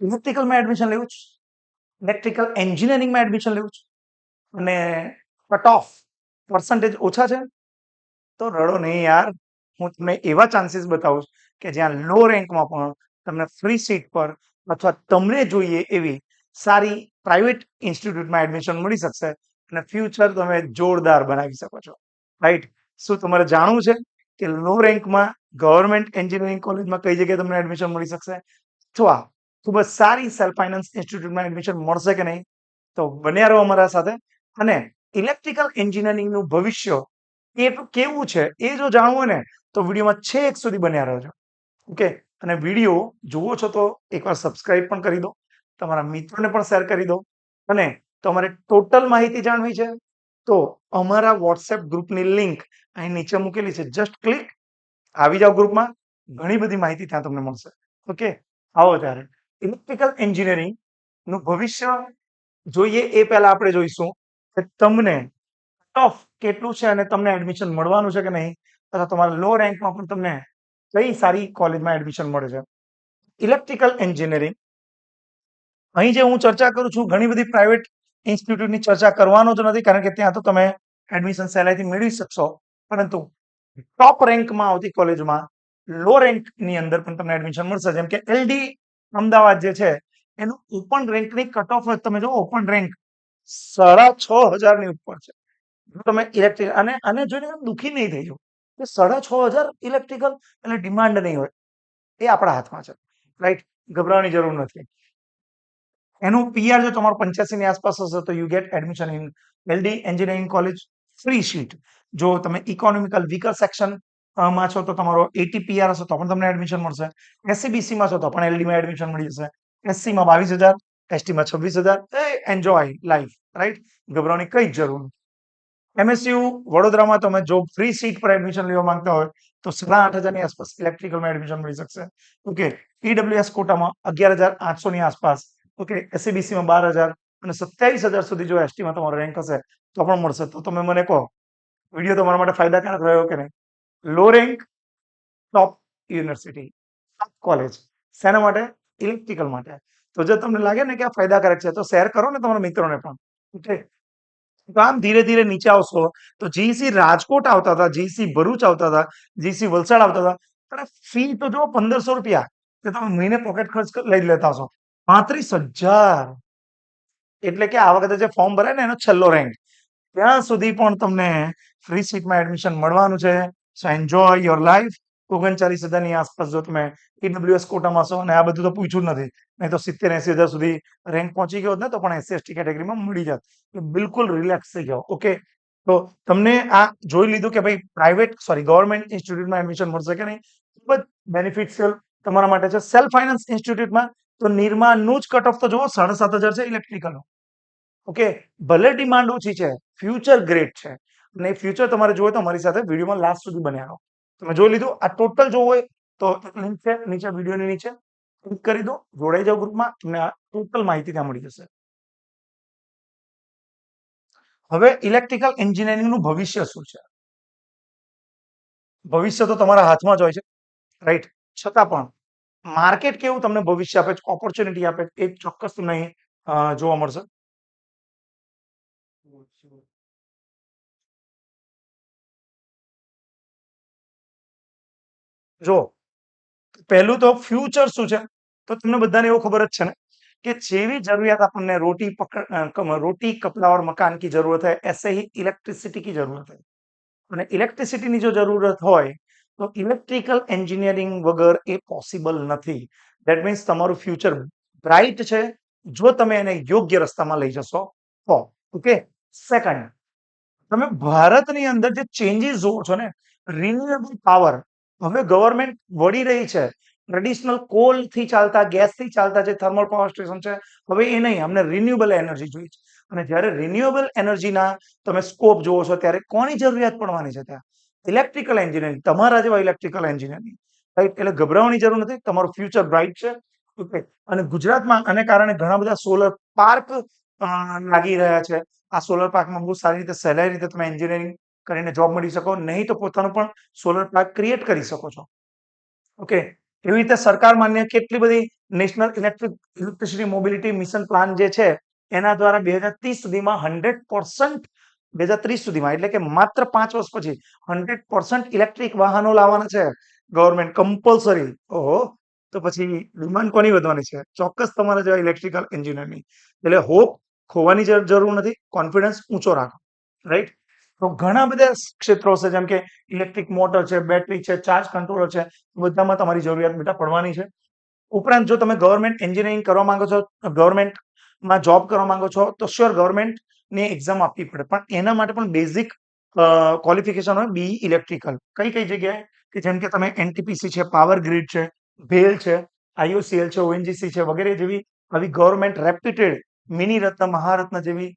ઇલેક્ટ્રિકલમાં admission લેવું છે, electrical એન્જિનિયરિંગમાં એડમિશન લેવું છે અને કટ ઓફ પર્સન્ટેજ ઓછા છે, તો રડો નહીં યાર. હું તમને એવા ચાન્સીસ બતાવું છું કે જ્યાં લો રેન્કમાં પણ તમને ફ્રી સીટ પર અથવા તમને જોઈએ એવી સારી પ્રાઇવેટ ઇન્સ્ટિટ્યૂટમાં એડમિશન મળી શકશે અને ફ્યુચર તમે જોરદાર બનાવી શકો છો. રાઈટ? શું તમારે જાણવું છે કે લો રેન્કમાં ગવર્મેન્ટ એન્જિનિયરિંગ કોલેજમાં કઈ જગ્યાએ તમને એડમિશન મળી શકશે અથવા ખૂબ જ સારી સેલ્ફ ફાઇનાન્સ ઇન્સ્ટિટ્યૂટમાં એડમિશન મળશે કે નહીં? તો બન્યા રહો અમારા સાથે. અને ઇલેક્ટ્રિકલ એન્જિનિયરિંગનું ભવિષ્ય એ કેવું છે એ જો જાણવું હોય ને તો વિડીયોમાં છેક સુધી બન્યા રહેજો. ઓકે? અને વિડીયો જુઓ છો તો એકવાર સબસ્ક્રાઇબ પણ કરી દો, તમારા મિત્રોને પણ શેર કરી દો. અને તમારે ટોટલ માહિતી જાણવી છે તો અમારા વોટ્સએપ ગ્રુપની લિંક અહીં નીચે મૂકેલી છે. જસ્ટ ક્લિક, આવી જાઓ ગ્રુપમાં, ઘણી બધી માહિતી ત્યાં તમને મળશે. ઓકે? આવો ત્યારે ઇલેક્ટ્રિકલ એન્જિનિયરિંગ નું ભવિષ્ય જોઈએ એ પહેલા આપણે જોઈશું કે તમને કટ ઓફ કેટલું છે અને તમને એડમિશન મળવાનું છે કે નહીં, અથવા તમારા લો રેન્કમાં પણ તમને કઈ સારી કોલેજમાં એડમિશન મળે છે. ઇલેક્ટ્રિકલ એન્જિનિયરિંગ અહીં જે હું ચર્ચા કરું છું ઘણી બધી પ્રાઇવેટ ઇન્સ્ટિટ્યૂટની ચર્ચા કરવાનો જ નથી, કારણ કે ત્યાં તો તમે એડમિશન સહેલાઈથી મેળવી શકશો, પરંતુ ટોપ રેન્કમાં આવતી કોલેજમાં લો રેન્કની અંદર પણ તમને એડમિશન મળશે. જેમ કે એલડી અમદાવાદ જે છે એનું ઓપન રેન્કની કટ ઓફ તમે જો, ઓપન રેન્ક 6,500 ની ઉપર છે. જો તમે ઇલેક્ટ્રિક અને જોઈને દુઃખી નહીં થઈ જાઓ કે 6,500 ઇલેક્ટ્રિકલ એટલે ડિમાન્ડ નહીં હોય, એ આપણા હાથમાં છે. રાઈટ? ગભરાવાની જરૂર નથી. એનું પીઆર જો તમારો 85 ની આસપાસ હશે તો you get admission in LD engineering college, free seat. જો તમે ઇકોનોમિકલ વીકર સેક્શન માં છો તો તમારો 80 પીઆર હશે તો પણ તમને એડમિશન મળશે. એસસીબીસી માં છો તો પણ એલડી માં એડમિશન મળી જશે. એસસી માં 22,000, એસટી માં 26,000. Enjoy life. રાઈટ? ગભરાવાની કઈ જ જરૂર નથી. એમએસયુ વડોદરામાં તમે જો ફ્રી સીટ પર એડમિશન લેવા માંગતા હોય તો 8,500 ની આસપાસ ઇલેક્ટ્રિકલમાં એડમિશન મળી શકશે. ઓકે? ઈડબ્લ્યુએસ કોટામાં 11,800 ની આસપાસ. ઓકે? એસસીબીસીમાં 12,000 અને 27,000 સુધી જો એસટીમાં તમારો રેન્ક હશે તો પણ મળશે. તો તમે મને કહો, વિડીયો તમારા માટે ફાયદાકારક રહ્યો કે નહીં? લો રેન્ક, ટોપ યુનિવર્સિટી, ટોપ કોલેજ, શેના માટે? ઇલેક્ટ્રિકલ માટે. તો જો તમને લાગે ને કે આ ફાયદાકારક છે તો શેર કરો ને તમારા મિત્રોને પણ. ઓકે? તો આમ ધીરે ધીરે નીચે આવશો તો જીસી રાજકોટ આવતા હતા, જીસી ભરૂચ આવતા હતા, જીસી વલસાડ આવતા હતા. અને ફી તો જો 1,500 રૂપિયા, તે તમે મહિને પોકેટ ખર્ચ લઈ લેતા હશો. 35,000 એટલે કે આ વખતે જે ફોર્મ ભરાય ને એનો છેલ્લો રેન્ક, ત્યાં સુધી પણ તમને ફ્રી સીટમાં એડમિશન મળવાનું છે. સો એન્જોય યોર લાઈફ. 39,000 ની આસપાસ જો તમે ઈડબ્લ્યુએસ કોટામાં છો, અને આ બધું તો પૂછ્યું જ નથી, નહીં તો 70-80,000 સુધી રેન્ક પહોંચી ગયો ને તો પણ એસસી એસટી કેટેગરીમાં મળી જાત. બિલકુલ રિલેક્સ થઈ જાઓ. ઓકે? તો તમને આ જોઈ લીધું કે ભાઈ ગવર્મેન્ટ ઇન્સ્ટિટ્યૂટમાં એડમિશન મળશે કે નહીં. ખૂબ જ બેનિફિશિયલ તમારા માટે છે. સેલ્ફ ફાઇનાન્સ ઇન્સ્ટિટ્યૂટમાં તો નિર્માનું જ કટ ઓફ તો જુઓ, 7,500 છે ઇલેક્ટ્રિકલનો. ઓકે? ભલે ડિમાન્ડ ઓછી છે, ફ્યુચર ગ્રેટ છે. અને એ ફ્યુચર તમારે જોવે તો અમારી સાથે વિડીયોમાં લાસ્ટ સુધી બન્યા રહો. તમે જોઈ લીધું. આ ટોટલ જોવું હોય તો લિંક છે નીચે, વિડીયોની નીચે, ક્લિક કરી દો, જોડાઈ જાઓ ગ્રુપમાં, તમને આ ટોટલ માહિતી ત્યાં મળી જશે. હવે ઇલેક્ટ્રિકલ એન્જિનિયરિંગનું ભવિષ્ય શું છે? ભવિષ્ય તો તમારા હાથમાં જ હોય છે. રાઈટ? છતાં પણ માર્કેટ કેવું તમને ભવિષ્ય આપે છે, ઓપોર્ચ્યુનિટી આપે છે, એ ચોક્કસ તમને અહીં જોવા મળશે. જો પહેલું તો ફ્યુચર શું છે, તો તમને બધાને એવું ખબર જ છે ને कि જેવી જરૂરિયાત આપણને रोटी कपड़ा और मकान की जरूरत है, ऐसे ही इलेक्ट्रिसिटी की जरूरत है. અને ઇલેક્ટ્રિસિટીની જો જરૂરત હોય તો ઇલેક્ટ્રિકલ એન્જિનિયરિંગ વગર એ પોસિબલ નથી. ધેટ મીન્સ તમારું ફ્યુચર બ્રાઇટ છે જો તમે એને યોગ્ય રસ્તામાં લઈ જશો તો. ઓકે? સેકન્ડ, તમે ભારતની અંદર જે ચેન્જીસ જોવો છો ને, રિન્યુએબલ પાવર હવે ગવર્મેન્ટ વળી રહી છે. ટ્રેડિશનલ કોલ થી ચાલતા, ગેસ થી ચાલતા જે થર્મલ પાવર સ્ટેશન છે, હવે એ નહીં, અમને રિન્યુએબલ એનર્જી જોઈએ છે. અને જ્યારે રિન્યુએબલ એનર્જીના તમે સ્કોપ જોવો છો ત્યારે કોની જરૂરિયાત પડવાની છે ત્યાં? ઇલેક્ટ્રિકલ એન્જિનિયરિંગ, તમારા જેવા ઇલેક્ટ્રિકલ એન્જિનિયરિંગ. રાઈટ? એટલે ગભરાવાની જરૂર નથી, તમારું ફ્યુચર બ્રાઇટ છે. ઓકે? અને ગુજરાતમાં આને કારણે ઘણા બધા સોલર પાર્ક લાગી રહ્યા છે. આ સોલર પાર્કમાં બહુ સારી રીતે, સહેલાઈ રીતે તમે એન્જિનિયરિંગ કરીને જોબ મળી શકો, નહીં તો પોતાનું પણ સોલર પાર્ક ક્રિએટ કરી શકો છો. ઓકે? એવી રીતે સરકાર માન્ય કેટલી બધી national electricity mobility mission plan જે છે એના દ્વારા 2030 સુધીમાં 100% 2030 સુધીમાં એટલે કે માત્ર 5 વર્ષ પછી 100% ઇલેક્ટ્રિક વાહનો લાવવાના છે ગવર્મેન્ટ કમ્પલસરી. ઓહો, તો પછી ડિમાન્ડ કોની વધવાની છે? ચોક્કસ તમારા જેવા ઇલેક્ટ્રિકલ એન્જિનિયરની. એટલે હોપ ખોવાની જરૂર નથી, કોન્ફિડન્સ ઊંચો રાખો, રાઈટ? તો ઘણા બધા ક્ષેત્રો છે, જેમ કે ઇલેક્ટ્રિક મોટર છે, બેટરી છે, ચાર્જ કંટ્રોલર છે, બધામાં તમારી જરૂરિયાત બેટા પડવાની છે. ઉપરાંત જો તમે ગવર્મેન્ટ એન્જિનિયરિંગ કરવા માંગો છો, ગવર્મેન્ટમાં જોબ કરવા માંગો છો, તો શ્યોર ગવર્મેન્ટની એક્ઝામ આપવી પડે, પણ એના માટે પણ બેઝિક ક્વોલિફિકેશન હોય BE ઇલેક્ટ્રિકલ. કઈ કઈ જગ્યાએ? કે જેમ કે તમે NTPC છે, પાવર ગ્રીડ છે, ભેલ છે, IOCL છે, ONGC છે, વગેરે જેવી આવી ગવર્મેન્ટ રેપ્યુટેડ મિની રત્ન, મહારત્ન જેવી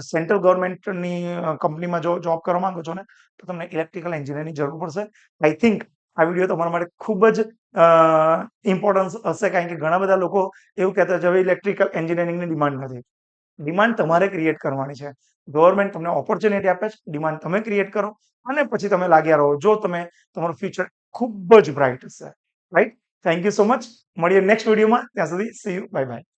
સેન્ટ્રલ ગવર્મેન્ટની કંપનીમાં જો જોબ કરવા માંગો છો ને, તો તમને ઇલેક્ટ્રિકલ એન્જિનિયરની જરૂર પડશે. આઈ થિંક આ વિડીયો તમારા માટે ખૂબ જ ઇમ્પોર્ટન્સ હશે, કારણ કે ઘણા બધા લોકો એવું કહેતા છે હવે ઇલેક્ટ્રિકલ એન્જિનિયરિંગની ડિમાન્ડ નથી. ડિમાન્ડ તમારે ક્રિએટ કરવાની છે. ગવર્મેન્ટ તમને ઓપોર્ચ્યુનિટી આપે છે, ડિમાન્ડ તમે ક્રિએટ કરો અને પછી તમે લાગ્યા રહો, જો તમે તમારું ફ્યુચર ખૂબ જ બ્રાઇટ હશે, right? Thank you so much. મળીએ નેક્સ્ટ વિડીયોમાં. ત્યાં સુધી સી યુ, બાય બાય.